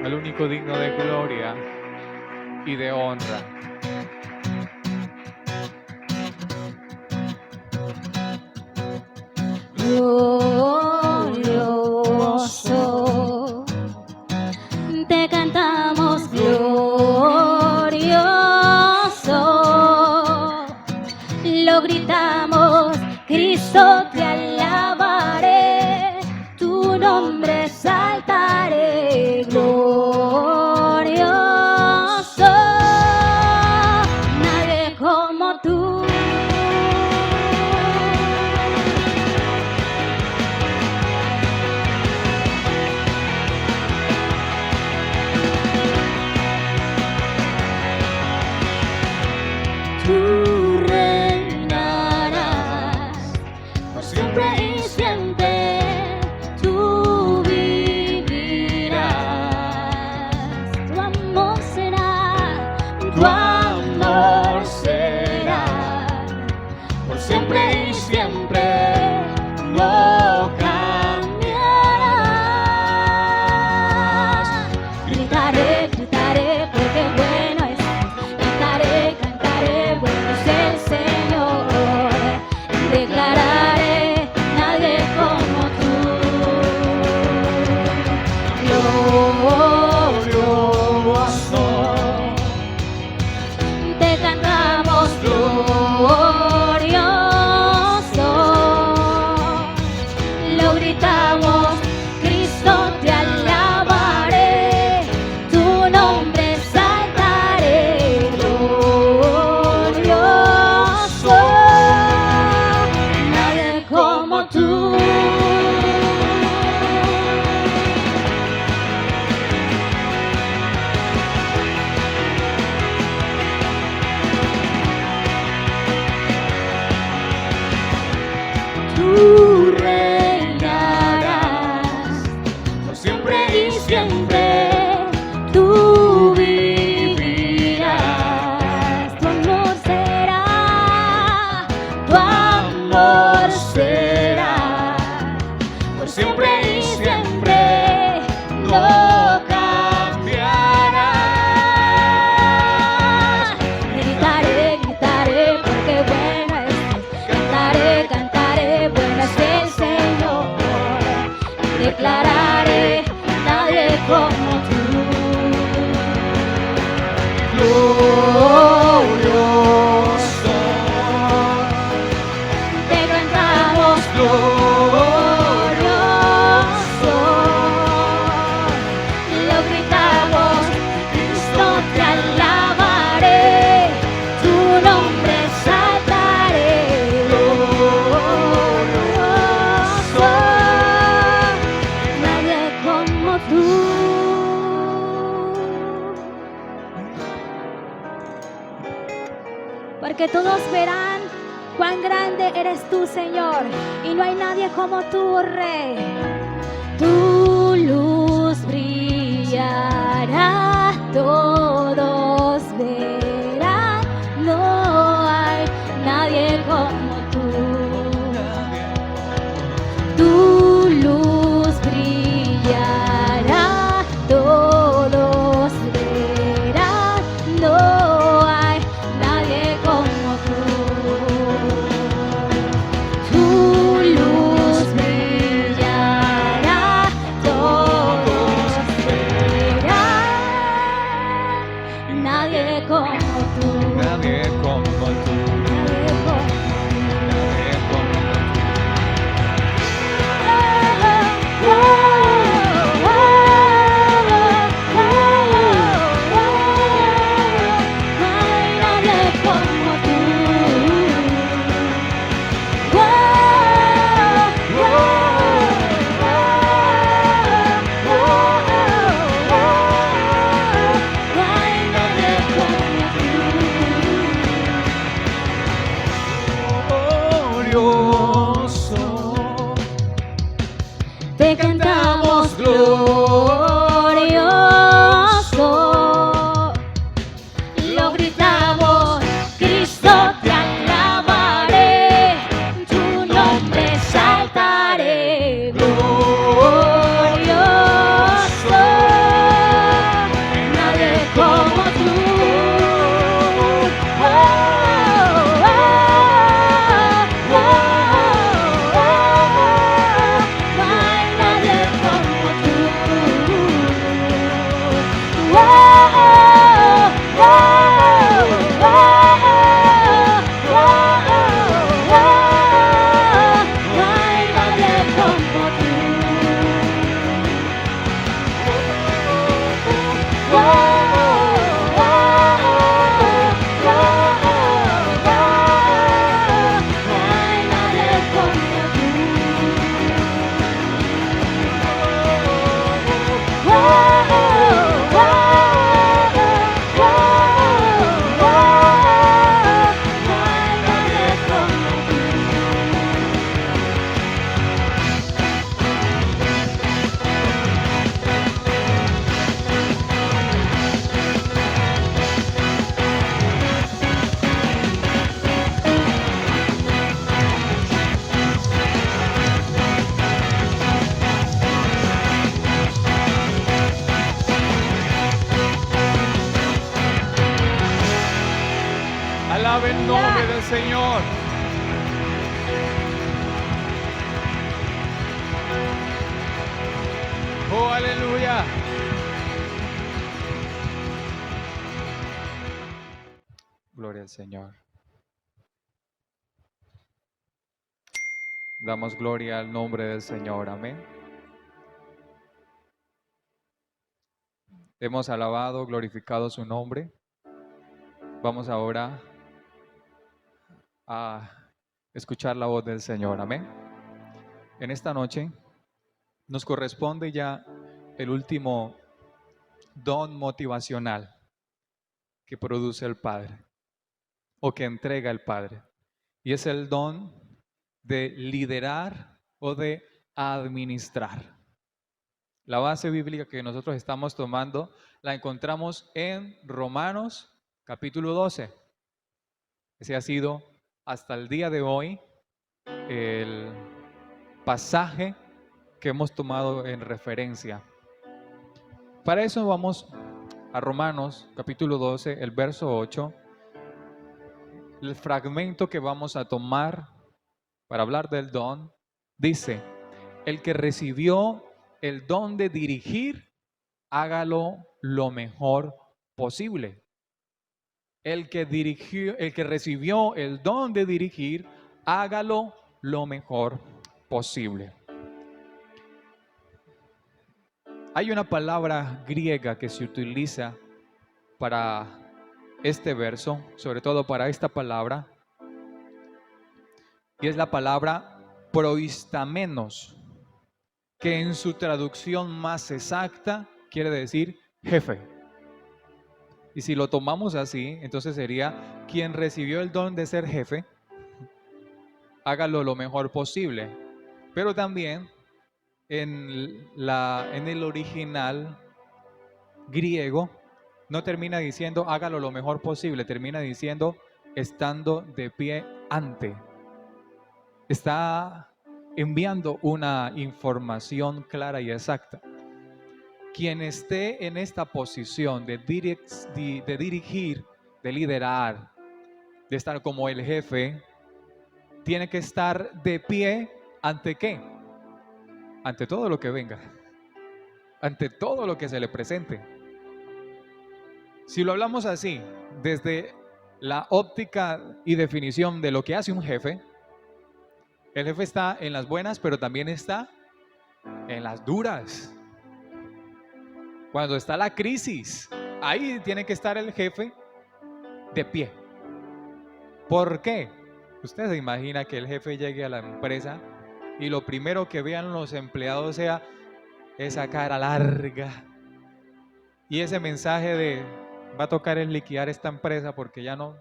al único digno de gloria y de honra. Glorioso, te cantamos glorioso, lo gritamos, Cristo te alabaré, tu nombre exaltaré, glorioso, nadie como tú. Tú reinarás por siempre y siempre, tú vivirás, tu amor será, por siempre y siempre, no cambiarás. Gritaré, gritaré porque bueno es, cantaré, cantaré, bueno es el Señor, declararé, nadie como tú. Glorioso, te cantamos glorioso, lo gritamos, Cristo te alabaré, tu nombre exaltaré, glorioso, nadie como tú. Tú reinarás por siempre y siempre, tú vivirás, tu amor será, por siempre y siempre, no cambiarás. Gritaré, gritaré porque bueno es, cantaré, cantaré, bueno es el Señor, declararé, nadie como tú. Glorioso, te cantamos glorioso, lo gritamos, Cristo te alabaré, tu nombre exaltaré, glorioso, nadie como tú. Porque todos verán cuán grande eres tú, Señor, y no hay nadie como tú, oh Rey. Tu luz brillará, todos verán, no hay nadie como tú. Tu luz brillará, todos verán, no hay nadie como tú. Tu luz brillará, todos verán, nadie como tú. Nadie como tú. Nadie como tú. Nadie como tú. Glorioso, Te cantamos glorioso, lo gritamos, Cristo te alabaré, tu nombre exaltaré, glorioso, Señor. Oh, aleluya. Gloria al Señor. Damos gloria al nombre del Señor. Amén. Hemos alabado, glorificado su nombre. Vamos ahora a escuchar la voz del Señor. Amén. En esta noche nos corresponde ya el último don motivacional que produce el Padre o que entrega el Padre. Y es el don de liderar o de administrar. La base bíblica que nosotros estamos tomando la encontramos en Romanos capítulo 12. Ese ha sido hasta el día de hoy el pasaje que hemos tomado en referencia. Para eso vamos a Romanos capítulo 12, el verso 8. El fragmento que vamos a tomar para hablar del don dice: el que recibió el don de dirigir, hágalo lo mejor posible. El que recibió el don de dirigir, hágalo lo mejor posible. Hay una palabra griega que se utiliza para este verso, sobre todo para esta palabra, y es la palabra proistamenos, que en su traducción más exacta quiere decir jefe. Y si lo tomamos así, entonces sería: quien recibió el don de ser jefe, hágalo lo mejor posible. Pero también en el original griego no termina diciendo hágalo lo mejor posible, termina diciendo estando de pie ante. Está enviando una información clara y exacta. Quien esté en esta posición de dirigir, de liderar, de estar como el jefe, tiene que estar de pie ante ¿qué? Ante todo lo que venga, ante todo lo que se le presente. Si lo hablamos así, desde la óptica y definición de lo que hace un jefe, el jefe está en las buenas, pero también está en las duras. Cuando está la crisis, ahí tiene que estar el jefe de pie. ¿Por qué? Usted se imagina que el jefe llegue a la empresa y lo primero que vean los empleados sea esa cara larga y ese mensaje de va a tocar es liquidar esta empresa porque ya no...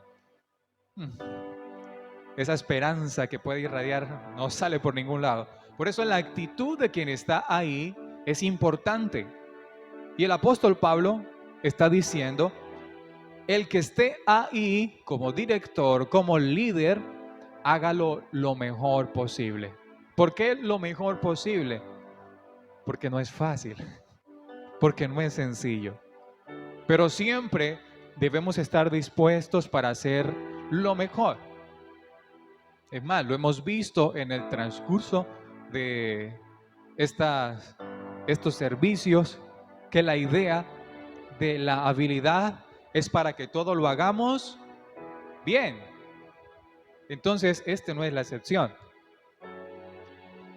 Esa esperanza que puede irradiar no sale por ningún lado. Por eso la actitud de quien está ahí es importante. Y el apóstol Pablo está diciendo: el que esté ahí como director, como líder, hágalo lo mejor posible. ¿Por qué lo mejor posible? Porque no es fácil, porque no es sencillo. Pero siempre debemos estar dispuestos para hacer lo mejor. Es más, lo hemos visto en el transcurso de estos servicios, que la idea de la habilidad es para que todo lo hagamos bien. Entonces, este no es la excepción.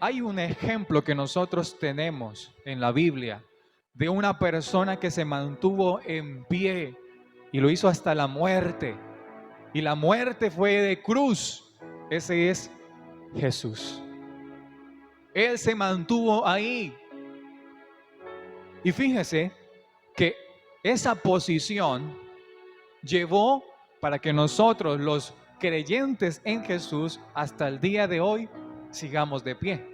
Hay un ejemplo que nosotros tenemos en la Biblia de una persona que se mantuvo en pie y lo hizo hasta la muerte. Y la muerte fue de cruz. Ese es Jesús. Él se mantuvo ahí. Y fíjese que esa posición llevó para que nosotros, los creyentes en Jesús, hasta el día de hoy sigamos de pie.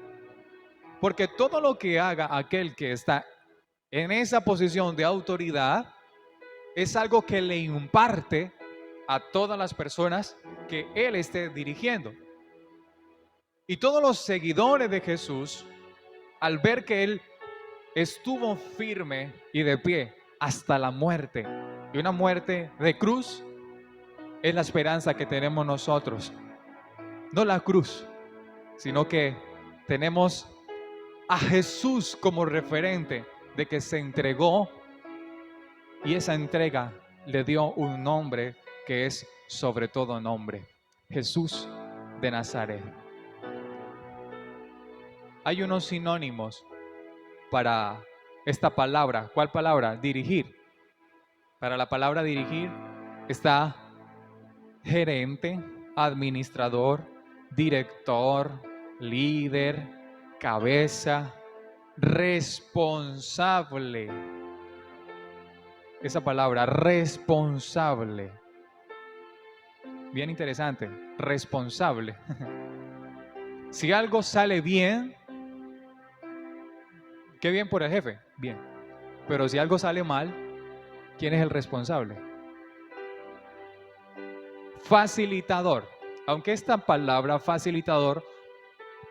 Porque todo lo que haga aquel que está en esa posición de autoridad es algo que le imparte a todas las personas que él esté dirigiendo. Y todos los seguidores de Jesús, al ver que él estuvo firme y de pie hasta la muerte, y una muerte de cruz, es la esperanza que tenemos nosotros. No la cruz, sino que tenemos a Jesús como referente de que se entregó, y esa entrega le dio un nombre que es sobre todo nombre: Jesús de Nazaret. Hay unos sinónimos para esta palabra. ¿Cuál palabra? Dirigir. Para la palabra dirigir está gerente, administrador, director, líder, cabeza, responsable. Esa palabra, responsable. Bien interesante, responsable. Si algo sale bien, qué bien por el jefe, bien. Pero si algo sale mal, ¿quién es el responsable? Facilitador. Aunque esta palabra facilitador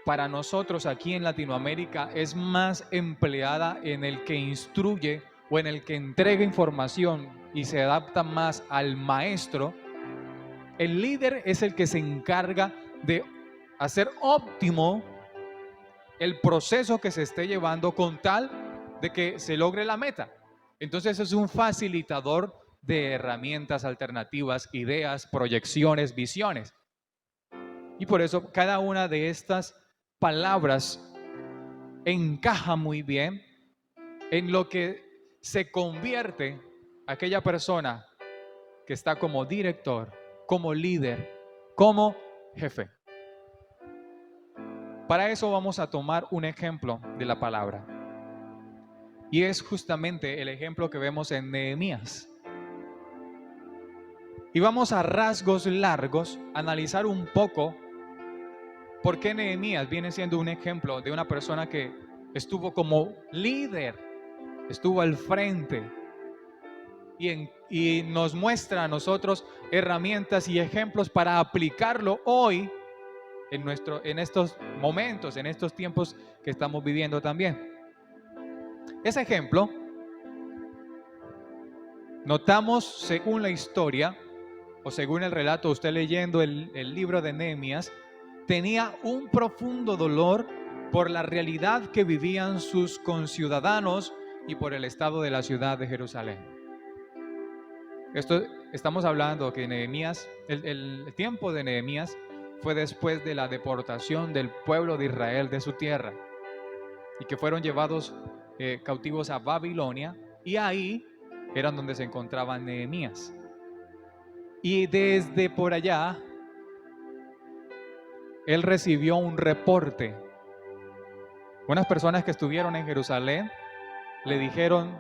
para nosotros aquí en Latinoamérica es más empleada en el que instruye o en el que entrega información y se adapta más al maestro, el líder es el que se encarga de hacer óptimo el proceso que se esté llevando con tal de que se logre la meta. Entonces es un facilitador de herramientas alternativas, ideas, proyecciones, visiones. Y por eso cada una de estas palabras encaja muy bien en lo que se convierte aquella persona que está como director, como líder, como jefe. Para eso vamos a tomar un ejemplo de la palabra. Y es justamente el ejemplo que vemos en Nehemías. Y vamos a rasgos largos a analizar un poco por qué Nehemías viene siendo un ejemplo de una persona que estuvo como líder, estuvo al frente y nos muestra a nosotros herramientas y ejemplos para aplicarlo hoy en estos momentos, en estos tiempos que estamos viviendo también. Ese ejemplo, notamos según la historia o según el relato, usted leyendo el libro de Nehemías, tenía un profundo dolor por la realidad que vivían sus conciudadanos y por el estado de la ciudad de Jerusalén. Estamos hablando que Nehemías, el tiempo de Nehemías fue después de la deportación del pueblo de Israel de su tierra y que fueron llevados cautivos a Babilonia, y ahí eran donde se encontraba Nehemías. Y desde por allá él recibió un reporte. Unas personas que estuvieron en Jerusalén le dijeron: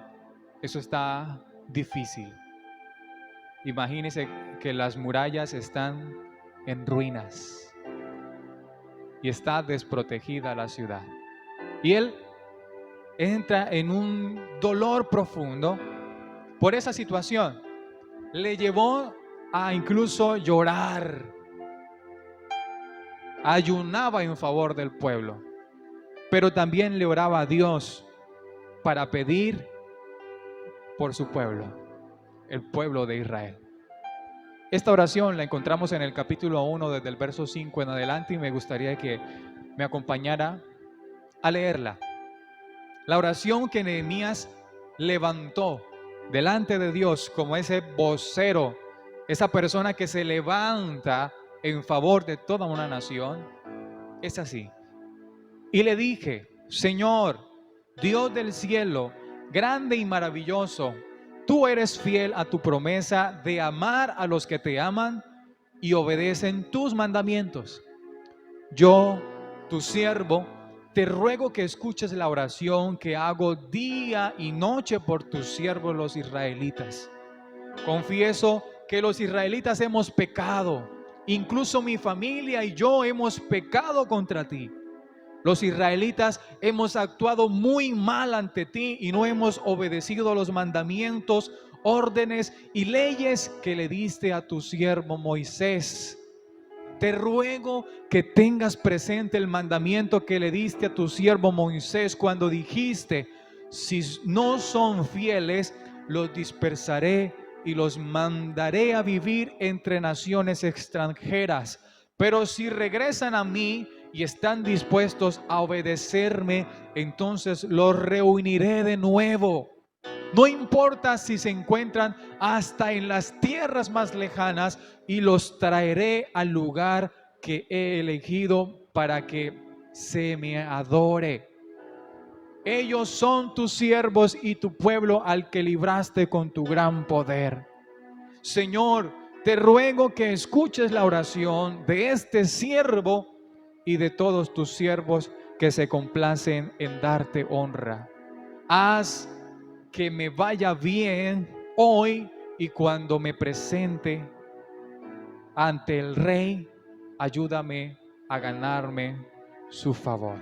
eso está difícil. Imagínense que las murallas están en ruinas y está desprotegida la ciudad. Y él entra en un dolor profundo por esa situación. Le llevó a incluso llorar. Ayunaba en favor del pueblo, pero también le oraba a Dios para pedir por su pueblo, el pueblo de Israel. Esta oración la encontramos en el capítulo 1 desde el verso 5 en adelante, y me gustaría que me acompañara a leerla. La oración que Nehemías levantó delante de Dios como ese vocero, esa persona que se levanta en favor de toda una nación, es así. Y le dije: Señor, Dios del cielo, grande y maravilloso, tú eres fiel a tu promesa de amar a los que te aman y obedecen tus mandamientos. Yo, tu siervo, te ruego que escuches la oración que hago día y noche por tus siervos los israelitas. Confieso que los israelitas hemos pecado, incluso mi familia y yo hemos pecado contra ti. Los israelitas hemos actuado muy mal ante ti y no hemos obedecido los mandamientos, órdenes y leyes que le diste a tu siervo Moisés. Te ruego que tengas presente el mandamiento que le diste a tu siervo Moisés cuando dijiste: si no son fieles, los dispersaré y los mandaré a vivir entre naciones extranjeras. Pero si regresan a mí y están dispuestos a obedecerme, entonces los reuniré de nuevo. No importa si se encuentran hasta en las tierras más lejanas, y los traeré al lugar que he elegido para que se me adore. Ellos son tus siervos y tu pueblo al que libraste con tu gran poder. Señor, te ruego que escuches la oración de este siervo y de todos tus siervos que se complacen en darte honra. Haz que me vaya bien hoy, y cuando me presente ante el rey, ayúdame a ganarme su favor.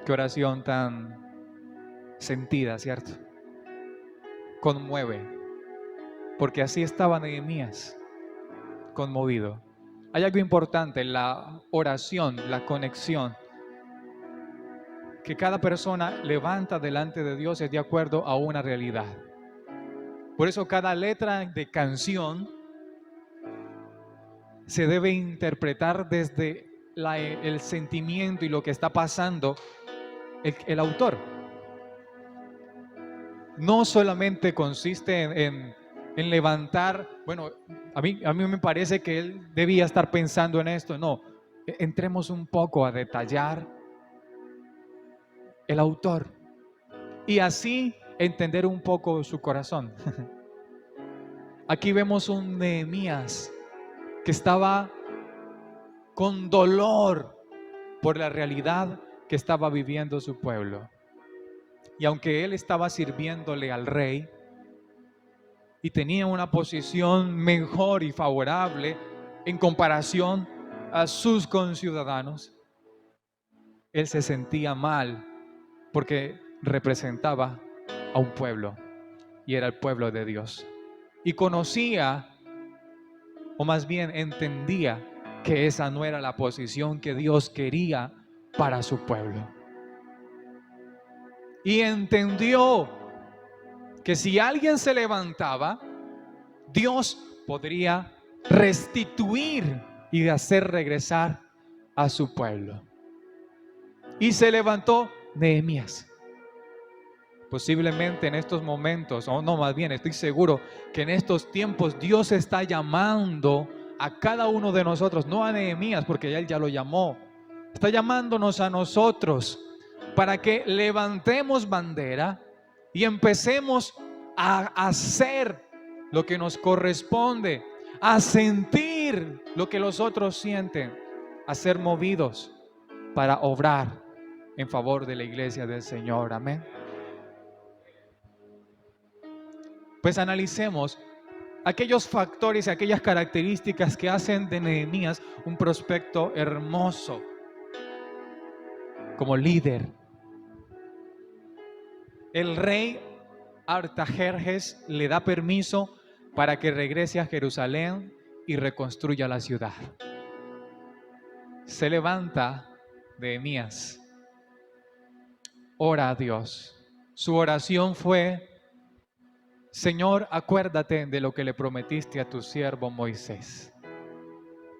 Qué oración tan sentida, ¿cierto? Conmueve, porque así estaba Nehemías, conmovido. Hay algo importante en la oración, la conexión, que cada persona levanta delante de Dios es de acuerdo a una realidad. Por eso cada letra de canción se debe interpretar desde el sentimiento y lo que está pasando el autor. No solamente consiste en levantar, bueno, a mí me parece que él debía estar pensando en esto. No, entremos un poco a detallar el autor y así entender un poco su corazón. Aquí vemos un Nehemías que estaba con dolor por la realidad que estaba viviendo su pueblo. Y aunque él estaba sirviéndole al rey y tenía una posición mejor y favorable en comparación a sus conciudadanos, él se sentía mal porque representaba a un pueblo y era el pueblo de Dios. Y conocía, o más bien entendía, que esa no era la posición que Dios quería para su pueblo. Y entendió que si alguien se levantaba, Dios podría restituir y hacer regresar a su pueblo. Y se levantó Nehemías. Posiblemente en estos momentos, o no, más bien estoy seguro que en estos tiempos Dios está llamando a cada uno de nosotros, no a Nehemías porque Él ya lo llamó, está llamándonos a nosotros para que levantemos bandera y empecemos a hacer lo que nos corresponde, a sentir lo que los otros sienten, a ser movidos para obrar en favor de la iglesia del Señor. Amén. Pues analicemos aquellos factores y aquellas características que hacen de Nehemías un prospecto hermoso como líder. El rey Artajerjes le da permiso para que regrese a Jerusalén y reconstruya la ciudad. Se levanta Nehemías, ora a Dios. Su oración fue: Señor, acuérdate de lo que le prometiste a tu siervo Moisés.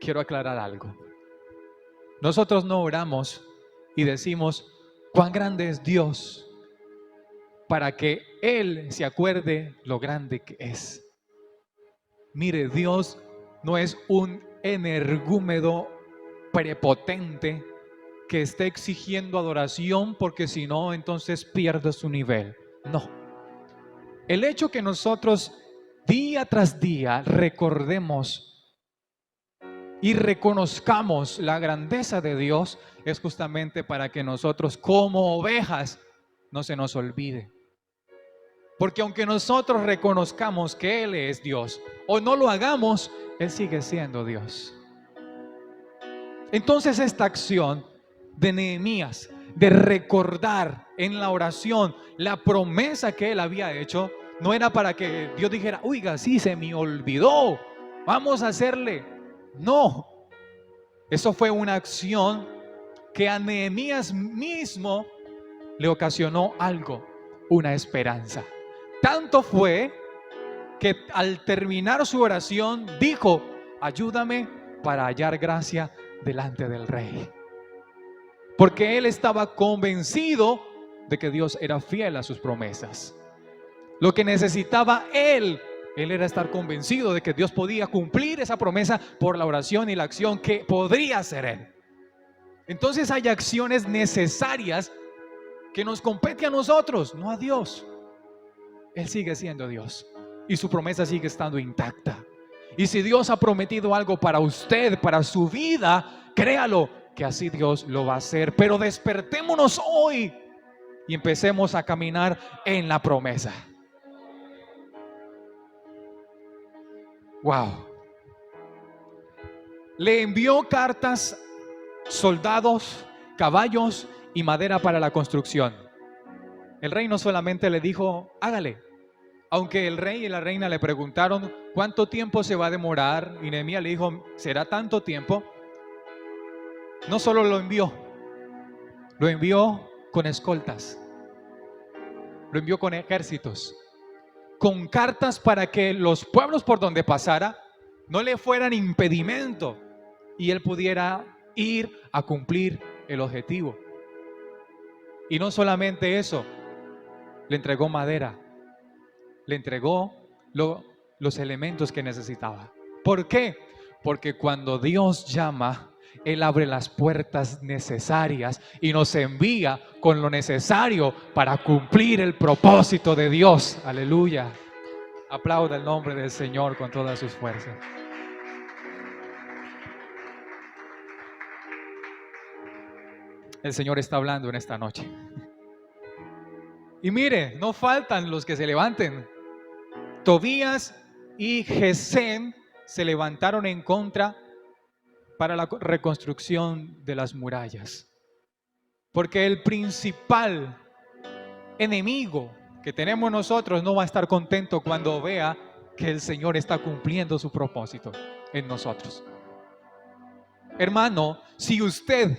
Quiero aclarar algo. Nosotros no oramos y decimos cuán grande es Dios para que Él se acuerde lo grande que es. Mire, Dios no es un energúmeno prepotente que esté exigiendo adoración porque si no, entonces pierde su nivel. No. El hecho que nosotros día tras día recordemos y reconozcamos la grandeza de Dios es justamente para que nosotros como ovejas no se nos olvide. Porque aunque nosotros reconozcamos que Él es Dios o no lo hagamos, Él sigue siendo Dios. Entonces esta acción de Nehemías de recordar en la oración la promesa que él había hecho, no era para que Dios dijera, oiga, sí, se me olvidó, vamos a hacerle. No, eso fue una acción que a Nehemías mismo le ocasionó algo, una esperanza. Tanto fue que al terminar su oración dijo: ayúdame para hallar gracia delante del rey. Porque él estaba convencido de que Dios era fiel a sus promesas. Lo que necesitaba él era estar convencido de que Dios podía cumplir esa promesa por la oración y la acción que podría hacer él. Entonces hay acciones necesarias que nos compete a nosotros, no a Dios. Él sigue siendo Dios y su promesa sigue estando intacta. Y si Dios ha prometido algo para usted, para su vida, créalo que así Dios lo va a hacer. Pero despertémonos hoy y empecemos a caminar en la promesa. Wow. Le envió cartas, soldados, caballos y madera para la construcción. El rey no solamente le dijo: hágale. Aunque el rey y la reina le preguntaron cuánto tiempo se va a demorar, y Nehemías le dijo: será tanto tiempo. No solo lo envió con escoltas, lo envió con ejércitos, con cartas para que los pueblos por donde pasara no le fueran impedimento y él pudiera ir a cumplir el objetivo. Y no solamente eso, le entregó madera, le entregó los elementos que necesitaba. ¿Por qué? Porque cuando Dios llama, Él abre las puertas necesarias y nos envía con lo necesario para cumplir el propósito de Dios. Aleluya. Aplauda el nombre del Señor con todas sus fuerzas. El Señor está hablando en esta noche. Y mire, no faltan los que se levanten. Tobías y Gesem se levantaron en contra para la reconstrucción de las murallas. Porque el principal enemigo que tenemos nosotros no va a estar contento cuando vea que el Señor está cumpliendo su propósito en nosotros. Hermano, si usted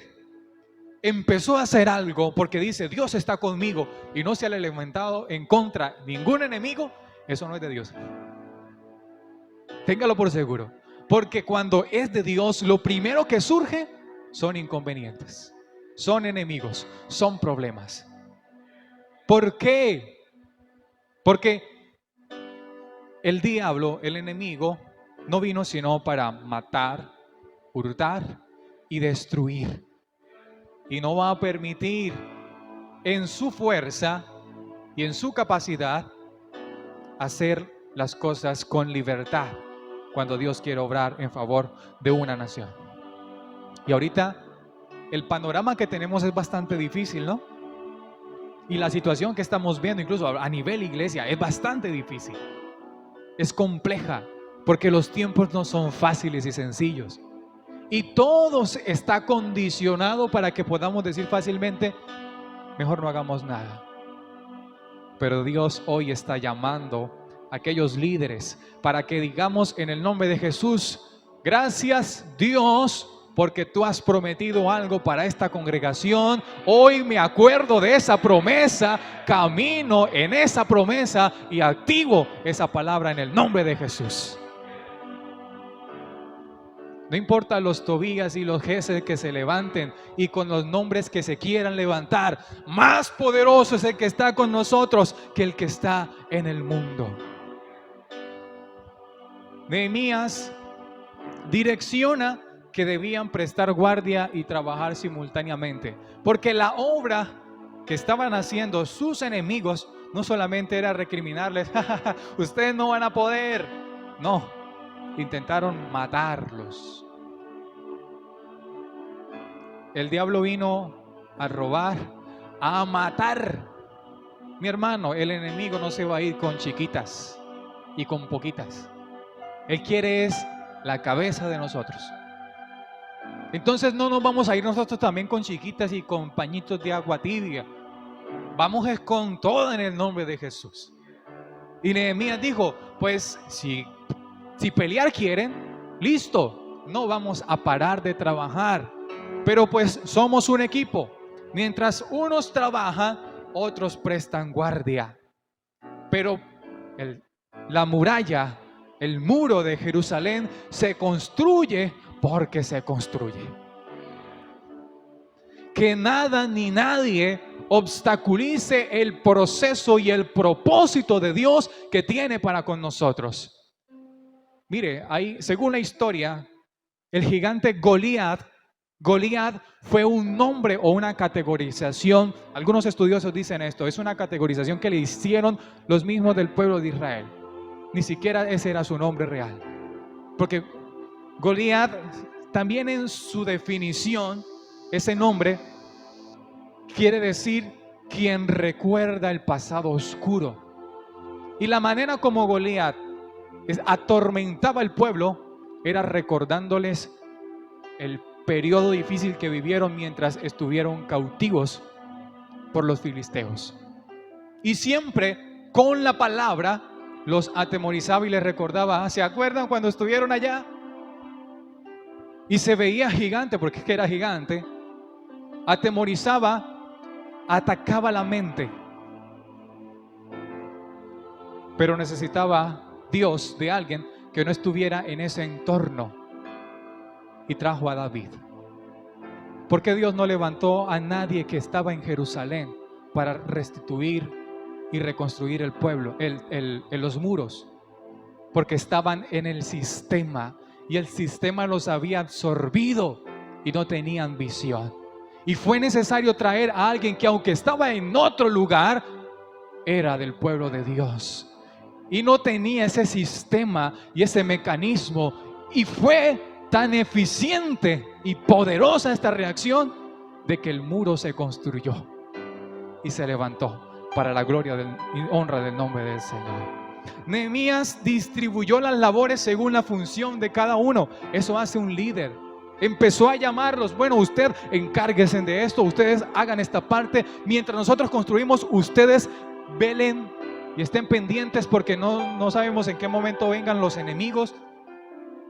empezó a hacer algo porque dice: Dios está conmigo, y no se ha levantado en contra ningún enemigo, eso no es de Dios. Téngalo por seguro. Porque cuando es de Dios, lo primero que surge son inconvenientes, son enemigos, son problemas. ¿Por qué? Porque el diablo, el enemigo, no vino sino para matar, hurtar y destruir. Y no va a permitir en su fuerza y en su capacidad hacer las cosas con libertad cuando Dios quiere obrar en favor de una nación. Y ahorita el panorama que tenemos es bastante difícil, ¿no? Y la situación que estamos viendo incluso a nivel iglesia es bastante difícil. Es compleja porque los tiempos no son fáciles y sencillos. Y todo está condicionado para que podamos decir fácilmente: mejor no hagamos nada. Pero Dios hoy está llamando a aquellos líderes para que digamos en el nombre de Jesús: gracias Dios, porque tú has prometido algo para esta congregación. Hoy me acuerdo de esa promesa, camino en esa promesa y activo esa palabra en el nombre de Jesús. No importa los Tobías y los Gesem que se levanten y con los nombres que se quieran levantar, más poderoso es el que está con nosotros que el que está en el mundo. Nehemías direcciona que debían prestar guardia y trabajar simultáneamente, porque la obra que estaban haciendo sus enemigos no solamente era recriminarles: ustedes no van a poder. No, intentaron matarlos. El diablo vino a robar, a matar. Mi hermano, el enemigo no se va a ir con chiquitas y con poquitas. Él quiere es la cabeza de nosotros. Entonces no nos vamos a ir nosotros también con chiquitas y con pañitos de agua tibia. Vamos es con todo en el nombre de Jesús. Y Nehemías dijo: pues si pelear quieren, listo, no vamos a parar de trabajar. Pero pues somos un equipo. Mientras unos trabajan, otros prestan guardia. Pero La muralla, el muro de Jerusalén se construye porque se construye. Que nada ni nadie obstaculice el proceso y el propósito de Dios que tiene para con nosotros. Mire, ahí, según la historia, el gigante Goliat fue un nombre o una categorización. Algunos estudiosos dicen esto, es una categorización que le hicieron los mismos del pueblo de Israel. Ni siquiera ese era su nombre real. Porque Goliat, también en su definición, ese nombre quiere decir quien recuerda el pasado oscuro. Y la manera como Goliat atormentaba al pueblo era recordándoles el periodo difícil que vivieron mientras estuvieron cautivos por los filisteos. Y siempre con la palabra los atemorizaba y les recordaba, ¿se acuerdan cuando estuvieron allá? Y se veía gigante, porque es que era gigante. Atemorizaba, atacaba la mente. Pero necesitaba Dios de alguien que no estuviera en ese entorno. Y trajo a David. ¿Por qué Dios no levantó a nadie que estaba en Jerusalén para restituir y reconstruir el pueblo, los muros? Porque estaban en el sistema y el sistema los había absorbido y no tenían visión. Y fue necesario traer a alguien que, aunque estaba en otro lugar, era del pueblo de Dios y no tenía ese sistema y ese mecanismo. Y fue tan eficiente y poderosa esta reacción de que el muro se construyó y se levantó para la gloria y honra del nombre del Señor. Nehemías distribuyó las labores según la función de cada uno. Eso hace un líder. Empezó a llamarlos, bueno, usted encárguense de esto, ustedes hagan esta parte, mientras nosotros construimos, ustedes velen y estén pendientes, porque no sabemos en qué momento vengan los enemigos,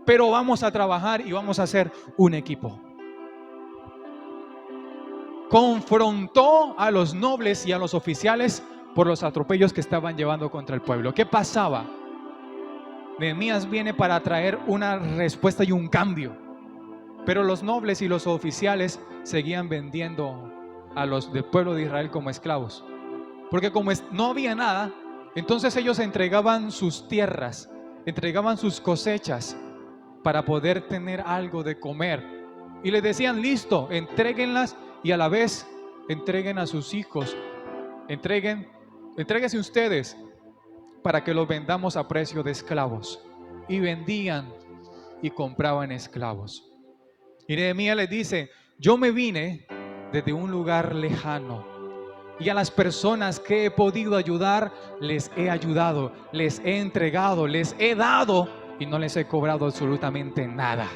pero vamos a trabajar y vamos a hacer un equipo. Confrontó a los nobles y a los oficiales por los atropellos que estaban llevando contra el pueblo. ¿Qué pasaba? Nehemías viene para traer una respuesta y un cambio, pero los nobles y los oficiales seguían vendiendo a los del pueblo de Israel como esclavos, porque como no había nada, entonces ellos entregaban sus tierras, entregaban sus cosechas para poder tener algo de comer, y les decían, listo, entréguenlas, y a la vez entreguen a sus hijos, entréguense ustedes para que los vendamos a precio de esclavos. Y vendían y compraban esclavos. Y Nehemías les dice, yo me vine desde un lugar lejano, y a las personas que he podido ayudar les he ayudado, les he entregado, les he dado, y no les he cobrado absolutamente nada.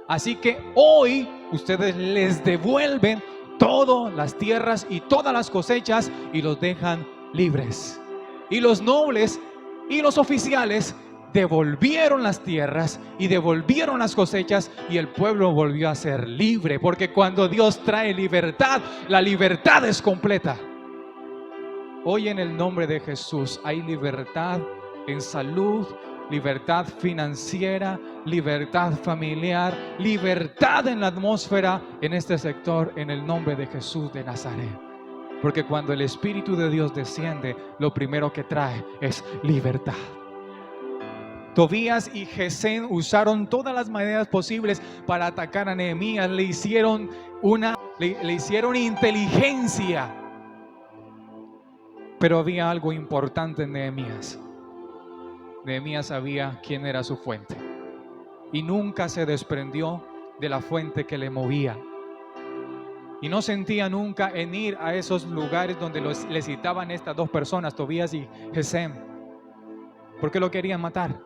Así que hoy ustedes les devuelven todas las tierras y todas las cosechas y los dejan libres. Y los nobles y los oficiales devolvieron las tierras y devolvieron las cosechas, y el pueblo volvió a ser libre, porque cuando Dios trae libertad, la libertad es completa. Hoy, en el nombre de Jesús, hay libertad en salud, libertad financiera, libertad familiar, libertad en la atmósfera en este sector, en el nombre de Jesús de Nazaret. Porque cuando el Espíritu de Dios desciende, lo primero que trae es libertad. Tobías y Gesem usaron todas las maneras posibles para atacar a Nehemías. Le hicieron inteligencia. Pero había algo importante en Nehemías. Nehemías sabía quién era su fuente y nunca se desprendió de la fuente que le movía. Y no sentía nunca en ir a esos lugares donde le citaban estas dos personas, Tobías y Gesem, porque lo querían matar.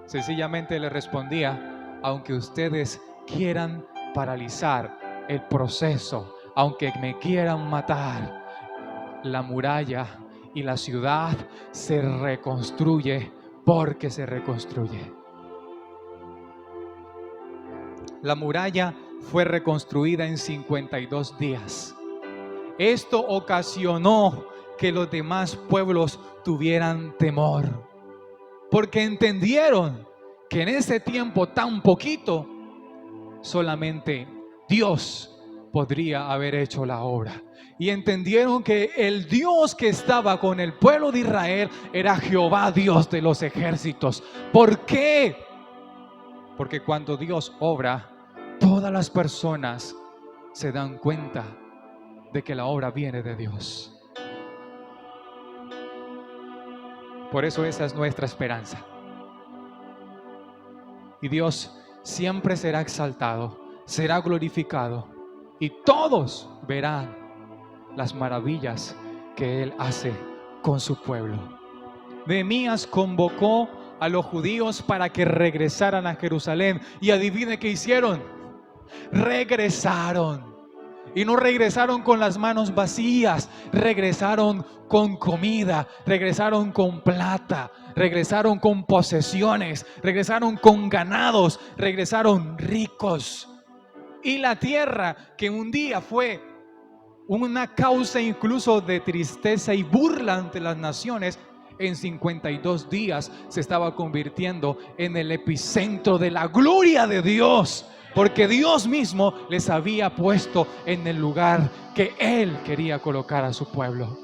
Sencillamente le respondía, aunque ustedes quieran paralizar el proceso, aunque me quieran matar, la muralla y la ciudad se reconstruye, porque se reconstruye. La muralla fue reconstruida en 52 días. Esto ocasionó que los demás pueblos tuvieran temor, porque entendieron que en ese tiempo tan poquito, solamente Dios podría haber hecho la obra. Y entendieron que el Dios que estaba con el pueblo de Israel era Jehová, Dios de los ejércitos. ¿Por qué? Porque cuando Dios obra, todas las personas se dan cuenta de que la obra viene de Dios. Por eso esa es nuestra esperanza. Y Dios siempre será exaltado, será glorificado, y todos verán las maravillas que Él hace con su pueblo. Nehemías convocó a los judíos para que regresaran a Jerusalén, y adivine qué hicieron. Regresaron. Y no regresaron con las manos vacías, regresaron con comida, regresaron con plata, regresaron con posesiones, regresaron con ganados, regresaron ricos. Y la tierra, que un día fue una causa incluso de tristeza y burla ante las naciones, en 52 días se estaba convirtiendo en el epicentro de la gloria de Dios, porque Dios mismo les había puesto en el lugar que Él quería colocar a su pueblo.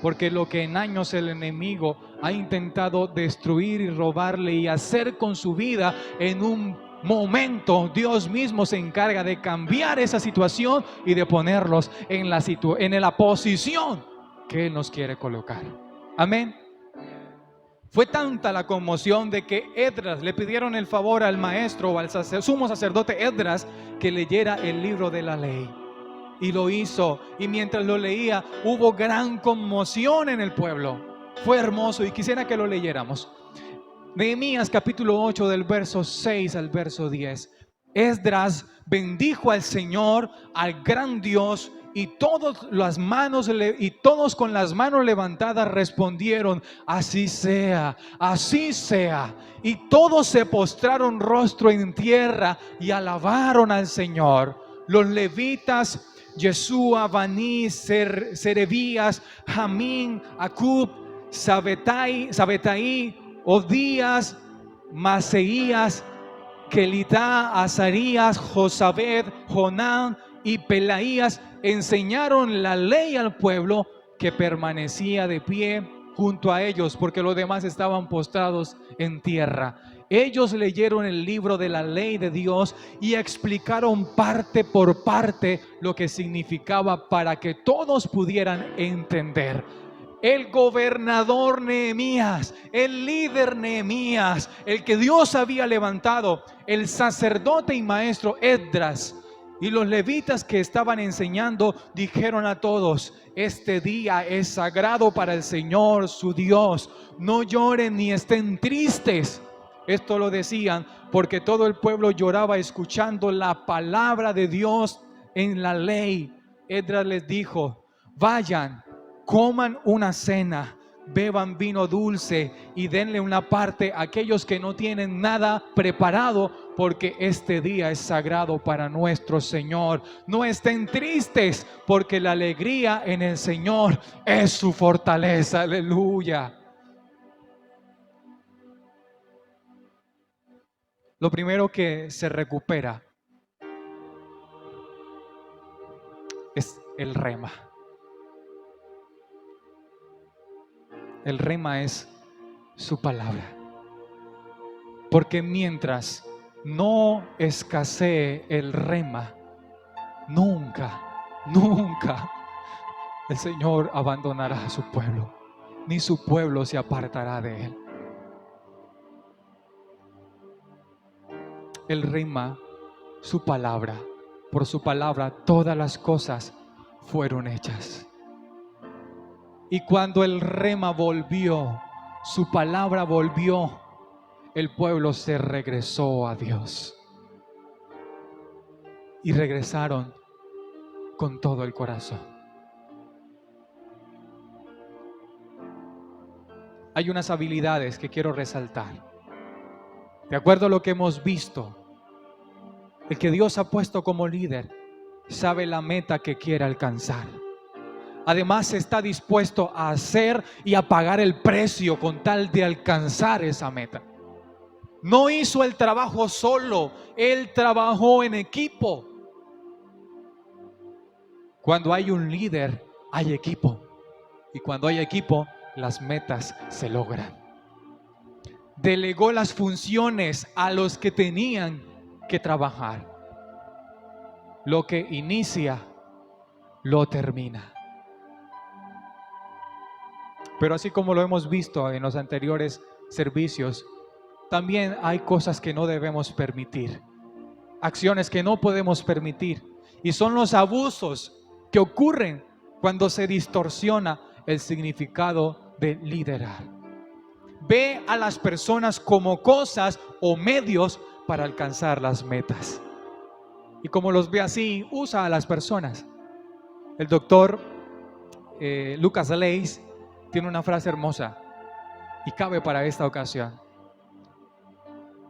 Porque lo que en años el enemigo ha intentado destruir y robarle y hacer con su vida, en un momento Dios mismo se encarga de cambiar esa situación y de ponerlos en la posición que Él nos quiere colocar. Amén. Fue tanta la conmoción de que Esdras le pidieron el favor al maestro o al sumo sacerdote Esdras que leyera el libro de la ley. Y lo hizo, y mientras lo leía hubo gran conmoción en el pueblo. Fue hermoso y quisiera que lo leyéramos. Nehemías capítulo 8 del verso 6 al verso 10. Esdras bendijo al Señor, al gran Dios, y todos con las manos levantadas respondieron: así sea, así sea. Y todos se postraron rostro en tierra y alabaron al Señor. Los levitas, Yeshua, Baní, Serebías, Jamín, Acub, Sabetaí, Odías, Maseías, Kelitá, Azarías, Josabed, Jonán y Pelaías enseñaron la ley al pueblo, que permanecía de pie junto a ellos, porque los demás estaban postrados en tierra. Ellos leyeron el libro de la ley de Dios y explicaron parte por parte lo que significaba, para que todos pudieran entender. El gobernador Nehemías, el líder Nehemías, el que Dios había levantado, el sacerdote y maestro Esdras y los levitas que estaban enseñando, dijeron a todos: este día es sagrado para el Señor su Dios, no lloren ni estén tristes. Esto lo decían porque todo el pueblo lloraba escuchando la palabra de Dios en la ley. Esdras les dijo: vayan, coman una cena, beban vino dulce y denle una parte a aquellos que no tienen nada preparado, porque este día es sagrado para nuestro Señor. No estén tristes, porque la alegría en el Señor es su fortaleza. Aleluya. Lo primero que se recupera es el rema. El rema es su palabra. Porque mientras no escasee el rema, nunca el Señor abandonará a su pueblo, ni su pueblo se apartará de Él. El rema, su palabra. Por su palabra todas las cosas fueron hechas. Y cuando el rema volvió, su palabra volvió, el pueblo se regresó a Dios. Y regresaron con todo el corazón. Hay unas habilidades que quiero resaltar. De acuerdo a lo que hemos visto, el que Dios ha puesto como líder sabe la meta que quiere alcanzar. Además está dispuesto a hacer y a pagar el precio con tal de alcanzar esa meta. No hizo el trabajo solo, él trabajó en equipo. Cuando hay un líder, hay equipo. Y cuando hay equipo, las metas se logran. Delegó las funciones a los que tenían que trabajar. Lo que inicia, lo termina. Pero así como lo hemos visto en los anteriores servicios, también hay cosas que no debemos permitir, acciones que no podemos permitir, y son los abusos que ocurren cuando se distorsiona el significado de liderar. Ve a las personas como cosas o medios para alcanzar las metas. Y como los ve así, usa a las personas. El doctor Lucas Leis tiene una frase hermosa y cabe para esta ocasión.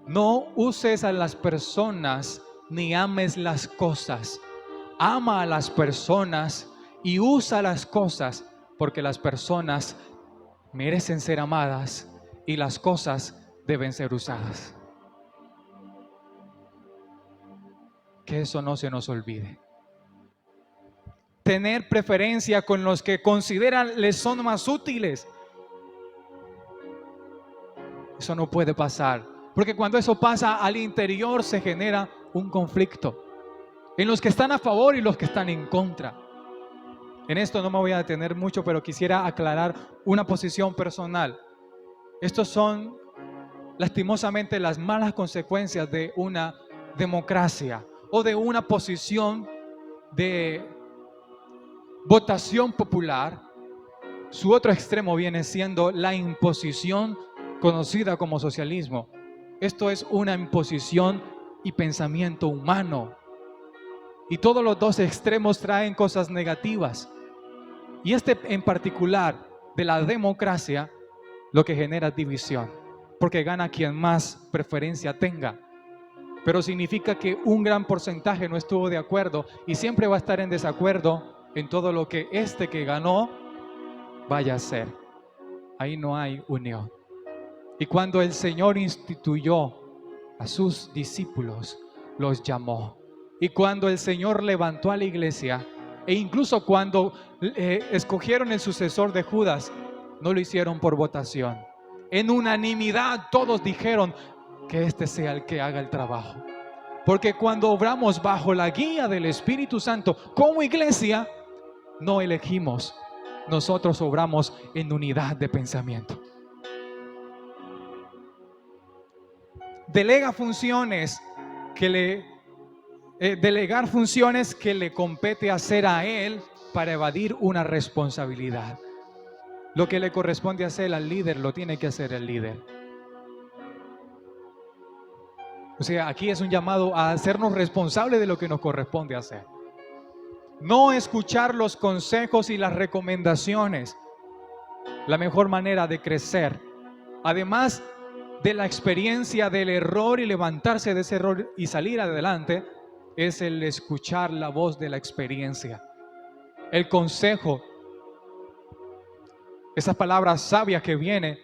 No uses a las personas ni ames las cosas. Ama a las personas y usa las cosas, porque las personas merecen ser amadas y las cosas deben ser usadas. Que eso no se nos olvide. Tener preferencia con los que consideran les son más útiles. Eso no puede pasar, porque cuando eso pasa al interior se genera un conflicto en los que están a favor y los que están en contra. En esto no me voy a detener mucho, pero quisiera aclarar una posición personal. Estos son lastimosamente las malas consecuencias de una democracia o de una posición de votación popular. Su otro extremo viene siendo la imposición conocida como socialismo. Esto es una imposición y pensamiento humano. Y todos los dos extremos traen cosas negativas. Y este en particular de la democracia lo que genera es división, porque gana quien más preferencia tenga. Pero significa que un gran porcentaje no estuvo de acuerdo y siempre va a estar en desacuerdo en todo lo que este que ganó vaya a hacer. Ahí no hay unión. Y cuando el Señor instituyó a sus discípulos, los llamó. Y cuando el Señor levantó a la iglesia, e incluso cuando escogieron el sucesor de Judas, no lo hicieron por votación. En unanimidad todos dijeron que este sea el que haga el trabajo. Porque cuando obramos bajo la guía del Espíritu Santo como iglesia, no elegimos, nosotros obramos en unidad de pensamiento. Delegar funciones que le compete hacer a él para evadir una responsabilidad. Lo que le corresponde hacer al líder lo tiene que hacer el líder. O sea, aquí es un llamado a hacernos responsables de lo que nos corresponde hacer. No escuchar los consejos y las recomendaciones. La mejor manera de crecer, además de la experiencia del error y levantarse de ese error y salir adelante, es el escuchar la voz de la experiencia, el consejo, esas palabras sabias que vienen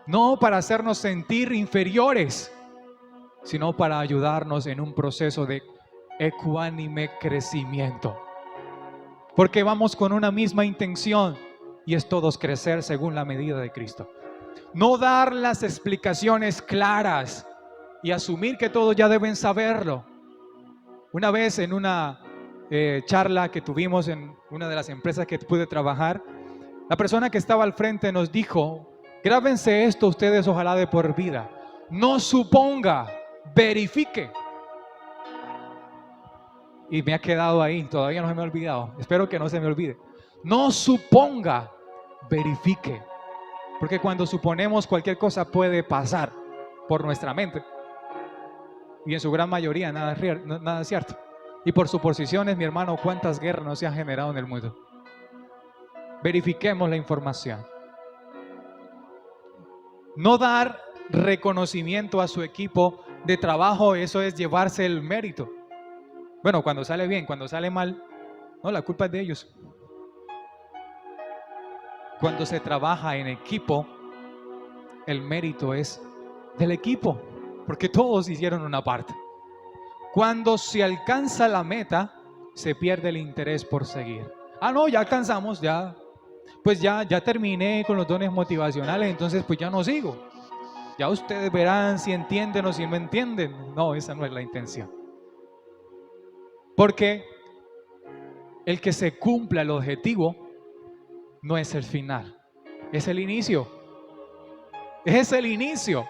no para hacernos sentir inferiores, sino para ayudarnos en un proceso de ecuánime crecimiento, porque vamos con una misma intención y es todos crecer según la medida de Cristo. No dar las explicaciones claras y asumir que todos ya deben saberlo. Una vez en una charla que tuvimos en una de las empresas que pude trabajar, la persona que estaba al frente nos dijo: grábense esto ustedes, ojalá de por vida. No suponga, verifique. Y me ha quedado ahí, todavía no se me ha olvidado. Espero que no se me olvide. No suponga, verifique. Porque cuando suponemos, cualquier cosa puede pasar por nuestra mente. Y en su gran mayoría nada es cierto. Y por suposiciones, mi hermano, ¿cuántas guerras no se han generado en el mundo? Verifiquemos la información. No dar reconocimiento a su equipo de trabajo, eso es llevarse el mérito. Bueno, cuando sale bien, cuando sale mal, no, la culpa es de ellos. cuando se trabaja en equipo, el mérito es del equipo, porque todos hicieron una parte. Cuando se alcanza la meta, se pierde el interés por seguir. Ah, no, ya alcanzamos, pues ya terminé con los dones motivacionales, entonces pues ya no sigo. Ya ustedes verán si entienden o si no entienden. No, esa no es la intención. Porque el que se cumpla el objetivo no es el final, es el inicio. Es el inicio.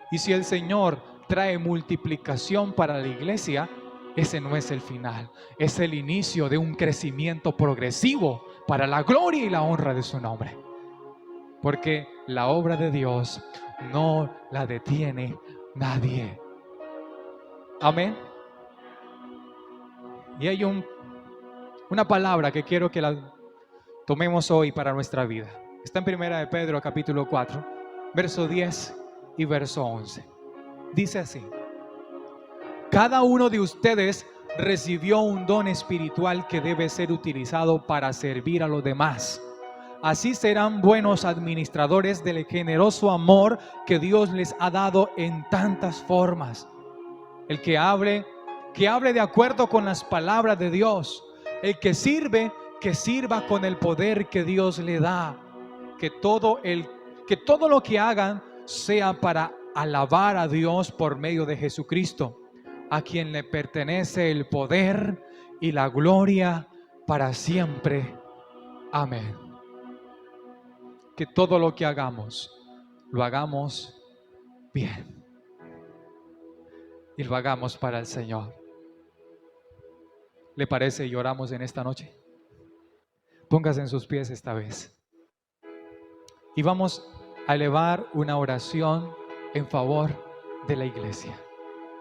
Y si el Señor trae multiplicación para la iglesia, ese no es el final, es el inicio de un crecimiento progresivo para la gloria y la honra de su nombre. Porque la obra de Dios no la detiene nadie. Amén. Y hay una palabra que quiero que la tomemos hoy para nuestra vida. Está en 1 de Pedro capítulo 4, verso 10 y verso 11. Dice así: cada uno de ustedes recibió un don espiritual que debe ser utilizado para servir a los demás. Así serán buenos administradores del generoso amor que Dios les ha dado en tantas formas. El que hable de acuerdo con las palabras de Dios. El que sirva con el poder que Dios le da. Que todo lo que hagan sea para alabar a Dios por medio de Jesucristo, a quien le pertenece el poder y la gloria para siempre. Amén. Que todo lo que hagamos, lo hagamos bien. Y lo hagamos para el Señor. ¿Le parece y oramos en esta noche? Póngase en sus pies esta vez. Y vamos a elevar una oración en favor de la iglesia,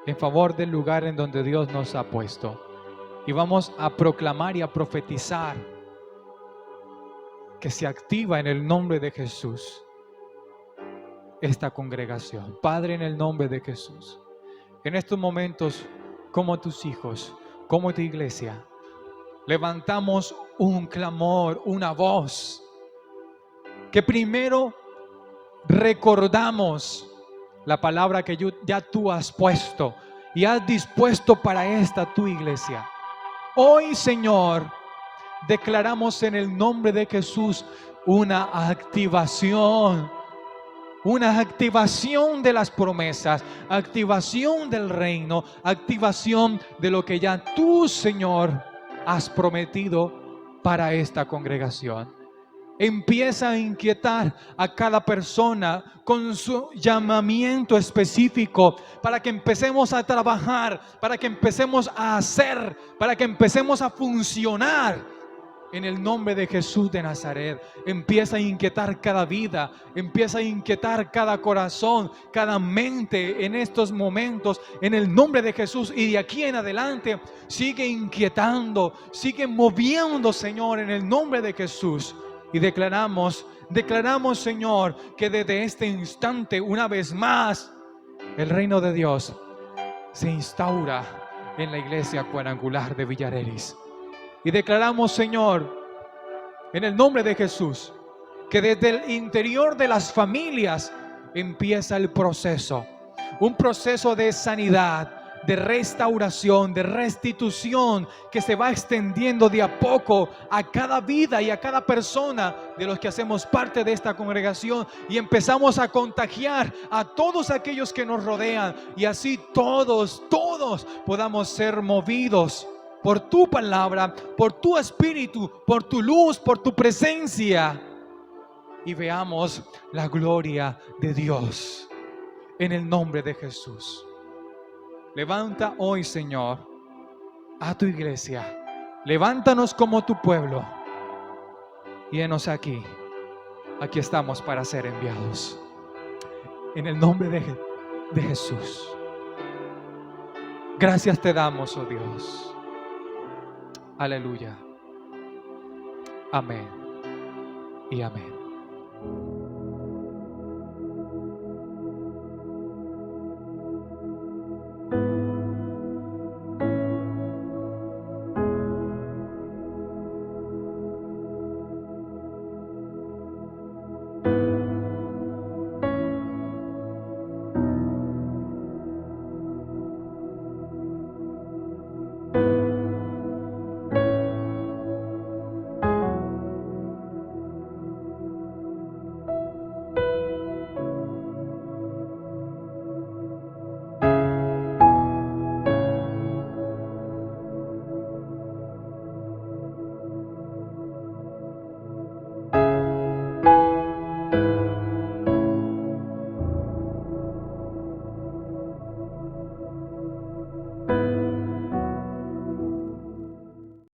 en favor del lugar en donde Dios nos ha puesto. Y vamos a proclamar y a profetizar que se activa en el nombre de Jesús esta congregación. Padre, en el nombre de Jesús, en estos momentos, como tus hijos, como tu iglesia, levantamos un clamor, una voz, que primero recordamos la palabra que ya tú has puesto y has dispuesto para esta tu iglesia. Hoy, Señor, declaramos en el nombre de Jesús una activación de las promesas, activación del reino, activación de lo que ya tú, Señor, has prometido para esta congregación. Empieza a inquietar a cada persona con su llamamiento específico para que empecemos a trabajar, para que empecemos a hacer, para que empecemos a funcionar. En el nombre de Jesús de Nazaret, empieza a inquietar cada vida, empieza a inquietar cada corazón, cada mente en estos momentos, en el nombre de Jesús. Y de aquí en adelante, sigue inquietando, sigue moviendo, Señor, en el nombre de Jesús. Y declaramos, Señor, que desde este instante, una vez más, el reino de Dios se instaura en la iglesia cuadrangular de Villarelis. Y declaramos, Señor, en el nombre de Jesús, que desde el interior de las familias empieza el proceso, un proceso de sanidad, de restauración, de restitución, que se va extendiendo de a poco a cada vida y a cada persona de los que hacemos parte de esta congregación, y empezamos a contagiar a todos aquellos que nos rodean, y así todos podamos ser movidos por tu palabra, por tu espíritu, por tu luz, por tu presencia, y veamos la gloria de Dios en el nombre de Jesús. Levanta hoy, Señor, a tu iglesia. Levántanos como tu pueblo y henos aquí. Aquí estamos para ser enviados. En el nombre de Jesús. Gracias te damos, oh Dios. Aleluya. Amén y amén.